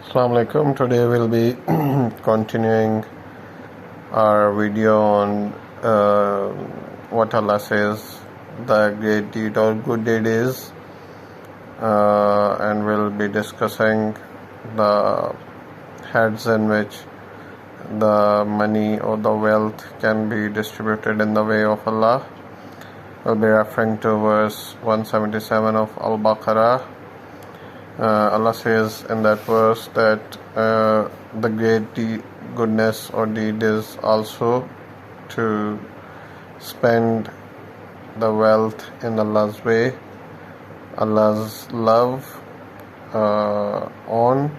Assalamu alaikum. Today we'll be continuing our video on what Allah says the great deed or good deed is, and we'll be discussing the heads in which the money or the wealth can be distributed in the way of Allah. We'll be referring to verse 177 of Al-Baqarah. Allah says in that verse that the great goodness or deed is also to spend the wealth in Allah's way, Allah's love on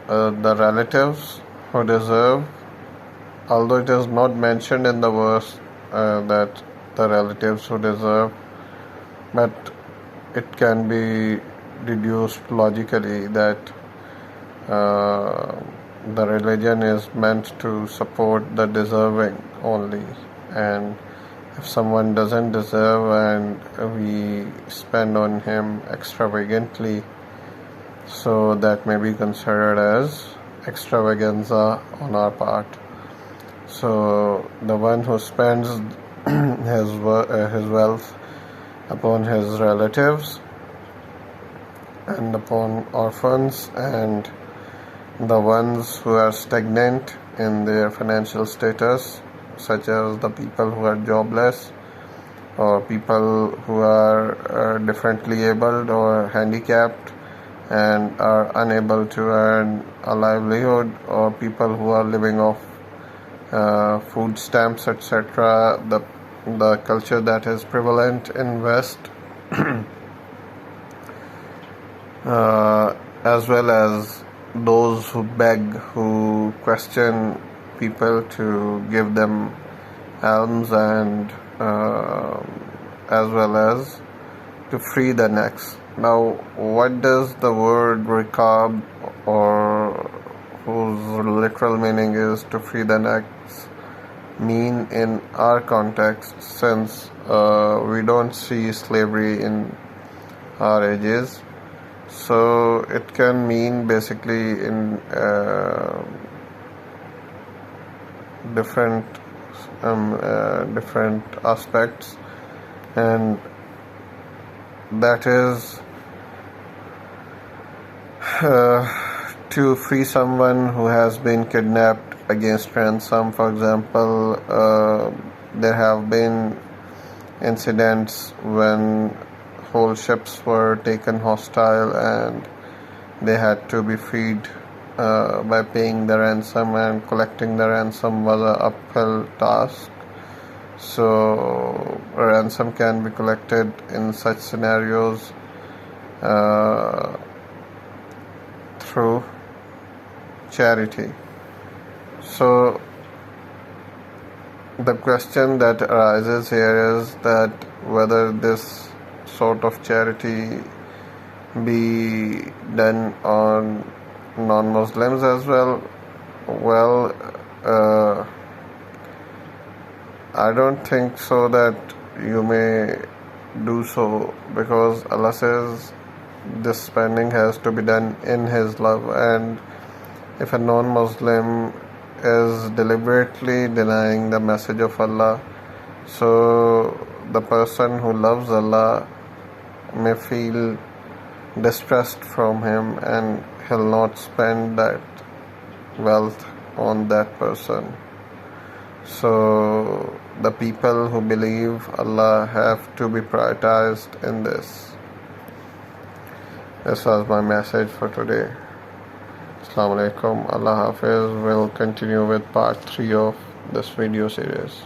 the relatives who deserve, although it is not mentioned in the verse that the relatives who deserve, but it can be deduced logically that the religion is meant to support the deserving only, and if someone doesn't deserve and we spend on him extravagantly, so that may be considered as extravaganza on our part. So the one who spends his wealth upon his relatives and upon orphans and the ones who are stagnant in their financial status, such as the people who are jobless or people who are differently abled or handicapped and are unable to earn a livelihood, or people who are living off food stamps, etc. The culture that is prevalent in West, as well as those who beg, who question people to give them alms, and as well as to free the necks. Now, what does the word riqab, or whose literal meaning is to free the necks, mean in our context, since we don't see slavery in our ages? So it can mean basically in different aspects, and that is to free someone who has been kidnapped against ransom. For example, there have been incidents when whole ships were taken hostile and they had to be freed by paying the ransom, and collecting the ransom was an uphill task. So a ransom can be collected in such scenarios through charity. So the question that arises here is that whether this sort of charity be done on non-Muslims as well. Well, I don't think so that you may do so, because Allah says this spending has to be done in His love, and if a non-Muslim is deliberately denying the message of Allah, so the person who loves Allah may feel distressed from him and he'll not spend that wealth on that person. So the people who believe Allah have to be prioritized in this. This was my message for today. Assalamu alaikum. Allah Hafiz. Will continue with part 3 of this video series.